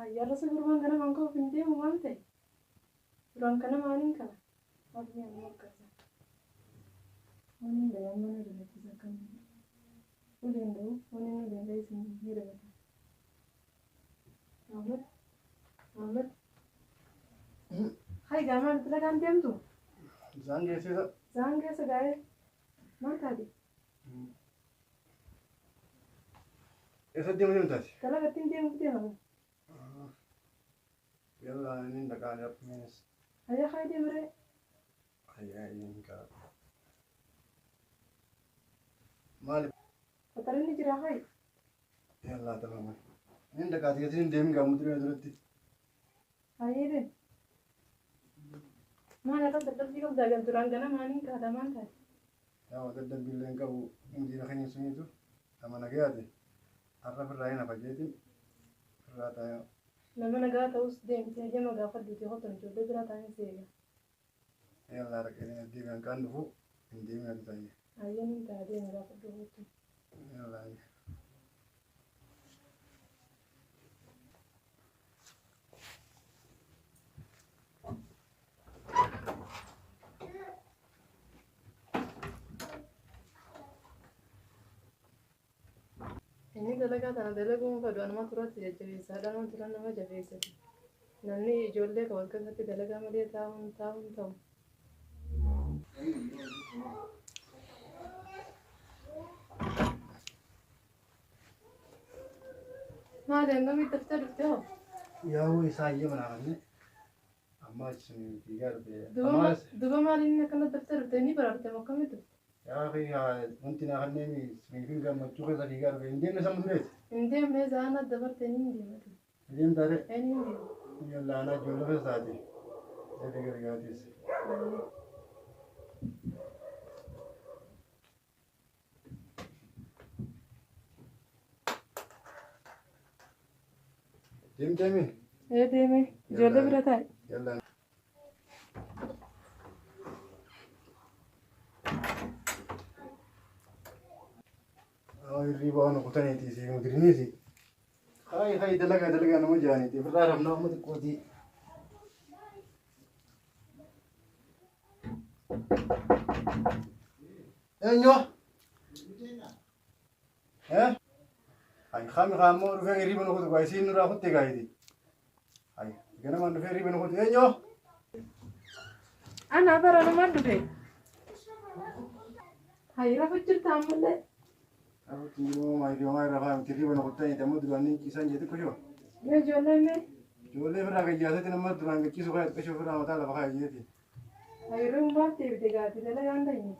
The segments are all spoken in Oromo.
Yarra seguruman kana manko pinte mumante. Durang kana manin kana. Abni amor kasa. Manin da yamma ne da kisa kan. Ulendo, manin da dai sun hira da. Ahmed. Ahmed. Hai gaman tula kan tiam tu. Zange se gaye. Mata di. Esa dia macam tadi. Kala katin tiam tiam. Yalla ini nak ada pemis. Ayah hai dia mere. Ayah ini kan. Mali. Patarin ni jira hai. Yalla tamam. Ini nak ada sini dem kamu tu ada tu. Hai deh. Mana kan tetap sih kalau jaga durang kana manin ka ada manta. Ya, waktu dah bilang kau mungkin nak hanya sunyi tu. Sama nak ada. Arra perlahan apa jadi? Perlahan. لما انا جات اوس دي انت جمع قافل دي هوتن جو بيجرا تاني سيجا يلا ركينا دي كان دفو دي من تاني ايام انت قاعدين قافل دي هوتن يلا ini dalaga tana dalagu fadu anama turat jabe sada man turan nama jabe sati nanni jolle ka walka sati dalaga male taun ما لأنه يتفتر له يا هو يساعي من عمله أما شنو تيجار بيه دوما ما لين كنا تفتر تاني برا تمكن متو يا أخي أنت ناقني سمين كم تشوفه تيجار بيه إندي نسمع بيه إندي ما زانا دبر تاني إندي متو إندي داره إندي يلا أنا جوله بس ساعتي ده تيجار جاتيس تيمي إيه تيمي جوله برا يلا الريبة أنا قطعني تيسي مدرنيسي هاي دلقة أنا مجاني تي فرار هم نوم تقودي أنيوه ها هاي خامو رفع الريبة نقول كويسين نرا خد تجاهدي هاي كنا ما نرفع الريبة نقول أنيوه أنا برا أنا ما ندفع هاي رافض تعمل أبو تيمو ما يريو ما يرفع الريبة نقول تاني تمد دوانين كيسان جدك كشوا ما جولة فرا كجياسة تنمر دوان كيسو خير كشوا فرا متى لا بخير جدي هاي روم ما تبي تقعد لا عندي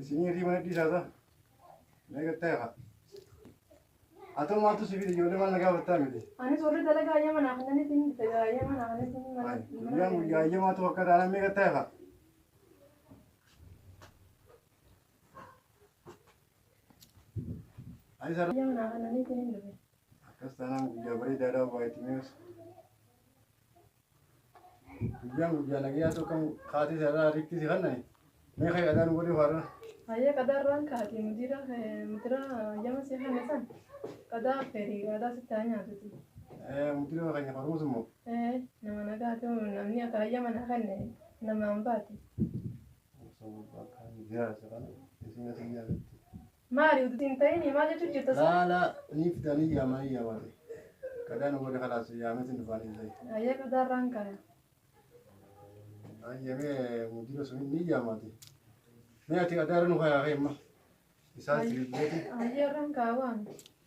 سيني الريبة نكيس هذا ما قتها atau mau tuh sih di jualan mana gak betah gitu. Ane sore dalam gaya mana aku nanti tinggi gaya mana ane tinggi mana. Yang gaya mau tuh waktu dalam mereka tega. Ayo sar. Gaya mana aku nanti tinggi deh. Akas tanam gaya beri darah buat timus. Yang gaya lagi atau kamu khati sara rikti sih kan nih. Mereka ada nunggu di luar. Ayah kadar orang khati mudira jam sih kan nesan. Kada feri kada sitanya tuh. Mungkin orang yang baru semua. Nama naga tuh namanya kaya mana kan nih, nama ambati. Ya sekarang isinya semuanya. Mari udah tintai nih, malah tuh juta. La, ini fitani ya mari ya mari. Kadang nunggu dekat asyik ya mesin depan ini. Ayah kada orang kaya. Ayah mungkin semua ini ya mati. Nih hati kadang nunggu ya mah. Bisa sih gitu. Ayah orang kawan.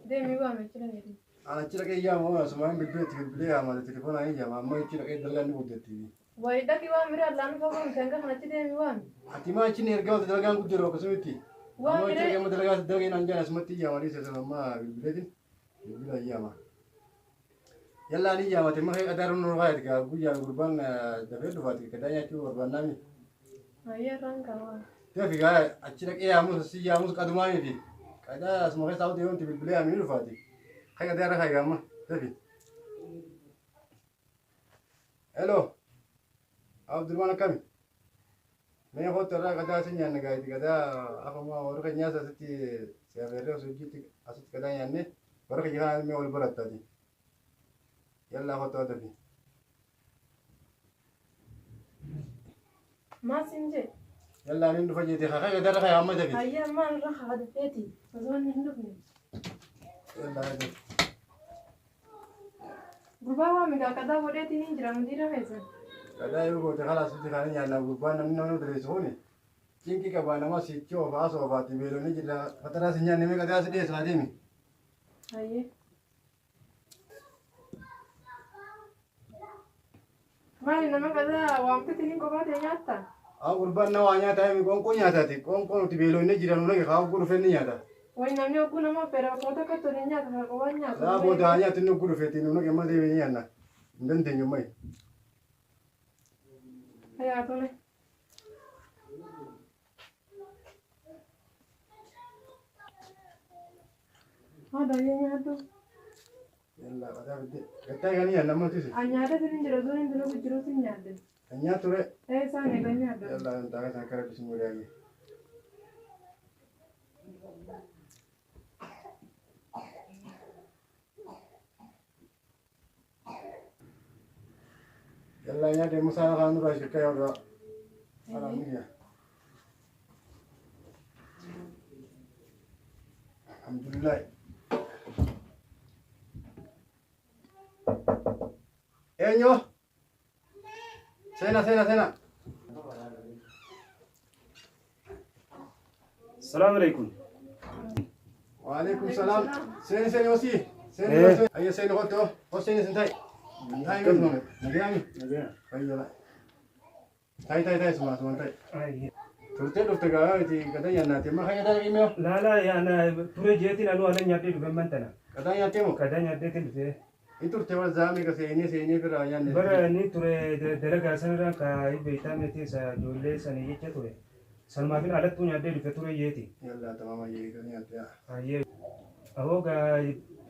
Demi gua macam ni. Anak cila kayak ya mau semua bibit ya malah telepon aja mama cila kayak dalan udah TV. Wah, dah kiwan mira lalu kau mungkin kan nanti demi gua. Hati mah cina ergau dalagan kudero kesumiti. Mama cila kayak mau dalagan dalagan anjana semati ya mari saya sama bibitin. Bibila ya mah. Yalla ni ya mah temah kayak ada runur kayak tiga buja kurban dapet dua tiga kadanya tu kurban nami. Ayah orang kawan. Tapi kayak cila kayak amus si amus kadumani di. Kada semuanya tahu dia untuk beli amil fati. Kayak ada kayak mah, tapi. Hello. Abdul mana kami? Saya hotel kada senya naga itu kada apa mau orang nyasa seti saya beri suji asut kada yanne baru kerja kami ol berat tadi. يلا خطوة تبي ما سنجي يلا نندو فجيتي خاخي قدر خاي عم تبي هيا ما نروح هذا بيتي أظن نندبني يلا هذا قربا ميقا كذا وديتي نجرا مديرة هيزن كذا يقول خلاص انت خليني يعني قربان نمنا ندرسوني كينكي كبانا ما سيتشو فاسو فاتي بيلو نجي لا فترة سنيان نمي كذا سديس خادمي هيا ما إنما كذا وامتى تنين قبات يناتا قربان نوانيا تايمي كون ياتاتي كون تبيلو نجي لا نلقي خاو كل فين ياتا وإنما يكون ما بيرا كوتا كتوري نياتا قبات نياتا لا بودا نيا تنو كل فين نلقي ما تبي نيانا ندن يومي هيا أتوني هذا يناتا يلا كذا بدي كتا غني انا ما تيسي أنياتا تنين جرا زونين دلو بجرو سنياتا انيا توري إيه ساني كنياتا يلا انت كذا كره بسم الله يلا يا دي مسانا كانوا رايح كيا ولا على مية الحمد لله اينيو سينا السلام عليكم. وعليكم السلام سيني وسي سيني اي سيني غوتو وسيني سنتاي هاي نون نجامي ايوه تاي سما تاي turte ga ti kada yana te ma khaya da email لا يا أنا بروجيتي أنا ولا نيابي بمنتنا. kada ya temo كذا نيابي كنت turte wa zami ka seni fira yan برا ني ترى درجة سنة كا يبيتا متى سا جولة سنة يجي ترى سلما بين على توني أدي بفترة يجي yalla tamama ye kan ya ta هاي أهو كا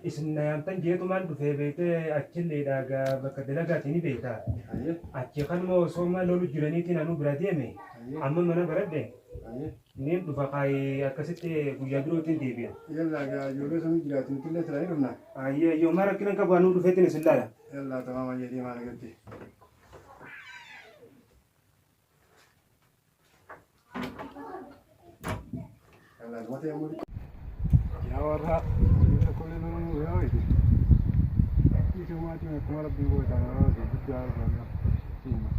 إسنا يمتن جيتو مان بفه بيته أكيد ليدا كا بكدرجة تاني بيتا aye أكيد كان مو سوما لولو جيراني تنا نو برادي مي أما منا برادي aye نيم بفقاي أكاسيت بيجادرو تندي بيا yalla ga yolo sami jira tin tilla trai rumna هاي يوم مرة كنا كبانو رفتني سلالة yalla tamama ye di ma gatti yalla mate amuri ya warra ita kolle no ya ite ite ma ti ma kumara bingo ta na di bidda ga sima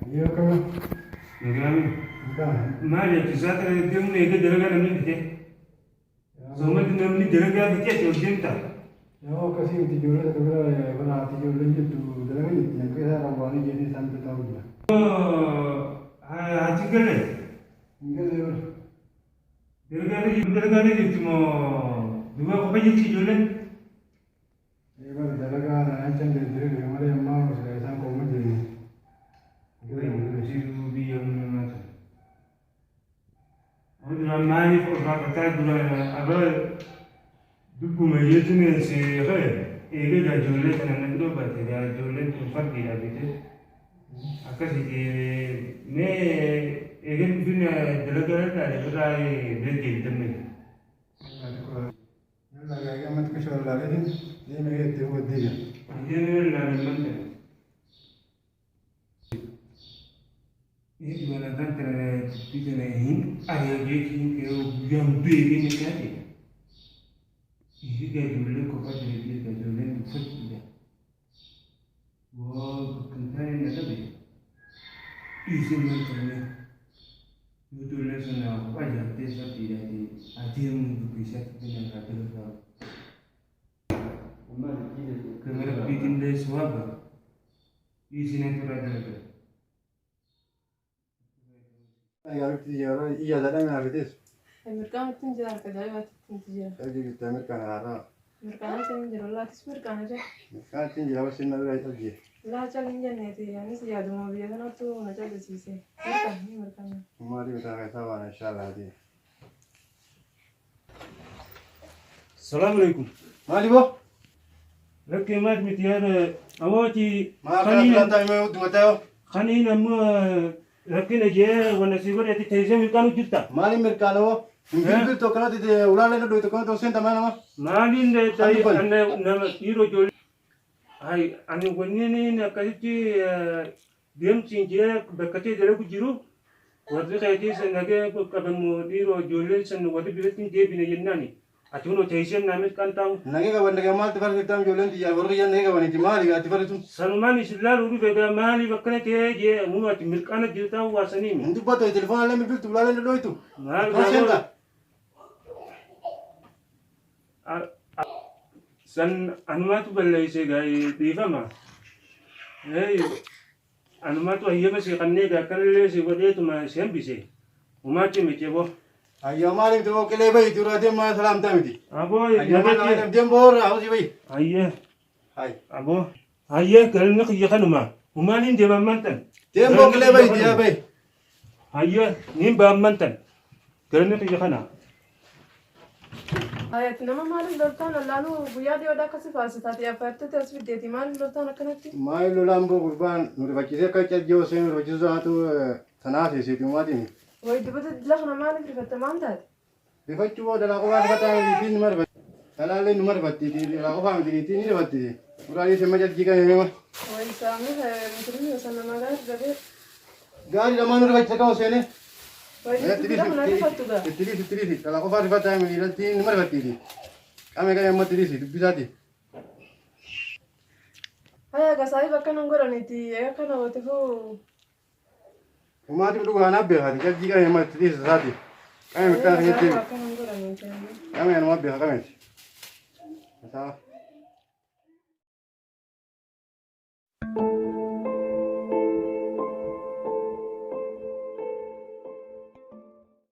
Iya kan, نعم bukan. ما لك زاد دم نيجي درجة نمني بتة زمان نمني درجة بتة تودين تا Ya kasih tidur itu kalau benar tidur lagi tu dalam ini yang kita rawani jadi sampai tahu dia. هاتي كله Enggak lewat. درجة لي cuma dua apa aja sih jualan Lewat dalam ancam dari diri kemarin yang mau saya sangkau menjadi. siru biang macam orang mana ni orang kata dulu apa dulu macam ni si apa ini dah jualan kan itu berarti dah jualan tu pergi dah betul akas ini ni ini punya derajat ada berai berjaya temen Yalla ya mat kishor lagi ni mereka tu dia. ini lah mana ini mana kan terjadi ni ayah jadi ke yang beri ni kan ini kan jualan kau pada dia kan jualan pergi dah wah kenapa ni ada ni isi macam ni betul lah sana wajah desa tidak di hati yang bisa dengan kata kata kamera bikin desa apa isi ni tu ada Ya iya dalam yang habis. المركان تنجر كذا ما تنجر Jadi kita mereka nara. مركان تنجر الله تسمر كان جا Kan tinggi awak sini lagi lagi. لا جل إنجر نتي يعني سيادة ما بيجي أنا تو نجار بسيسه مركان Mari kita kata wana insyaallah di. السلام عليكم. Maali boo? لك ما تمتيار أواتي Maa kana filata himee hudduma ta'e خنين أما لكن أجي ونسيبر يتجهز من كانوا جدا. maali mirkaana boo? Bilbil tokko kanatti ulaalee dhadhu tokko kanatti osoo hin tamaan nama. مالين تاي أنا نما يرو جول هاي أنا ونيني نكايتي ديم تيجي بكتي دلوا كجرو ودي خيتي سنجا كبمو يرو جول سن ودي بيتين جي بين يناني أتونو تيجي نامت كان تاو Nagee qaban nagee maal tifar fitam ijoolleen xiyyaa warri jan nagee qabaniiti maali gaa tifar sun. سلمان إسلام ورو بيدا مالي بكرة تيجي مو أتملكنا جلتا واسنيم Hin dubbatu telefoon allee bilbiltu ulaalee dhadhoitu. مال Konsenta. san anumatu balleeyse gaa'ee dhiifama. Anumatu hayyama si qannee gaakkanillee si godheetuma si hambise. Umaatti miti boo. Ayyaa maaliif ta'uu qilee bayi turaa deemaa salaamtaa miti. Aboo Ayyaa maaliif deem boorra hawwisi bayi. hayyee Hay. aboo hayyee galni kiyya kanuma. Umaaniin deeman mantan. Deem boo qilee bayi diyaa bayi. Hayyee niin ba'an mantan. Galni kiyya kana. Ayat nama maaliif loltaan allaanuu guyyaa dhiyoodhaa akkasii faasitaati affaartatti as fiddeeti maaliif loltaan akkanatti? Maali lolaan boo gurbaan nu rifachiisee akka cajjii osoo nu rifachiisu taatu sanaaf isiiti umaatiin. Wayi dibata dila kana maaliif rifatta maal taate? Rifachuu boo dalaa qofaa rifataa miti numa rifatti. Dalaallee numa rifattiiti dalaa qofaa miti ni rifattiiti. Uraalee semma cajjii kan himama. Wayi saamni mitirii osoo namaa gaarii dhabee. Gaarii lamaan nu rifachiisa kan osoo Wayi dila kana rifattu gaa. Ittiriisi dalaa qofaa rifataa miti numa rifattiiti. Qame kan yemmuu ittiriisi dubbisaati. Haya gasaayif akkanan godhaniiti akkana watifuu. Umaatiif dhugaa naaf beekati cajjii kan yemmuu ittiriisi isaati. Qame mirkaan kan jettee Akkanan godhaniiti. qame nama beeka qameeti. Isaa.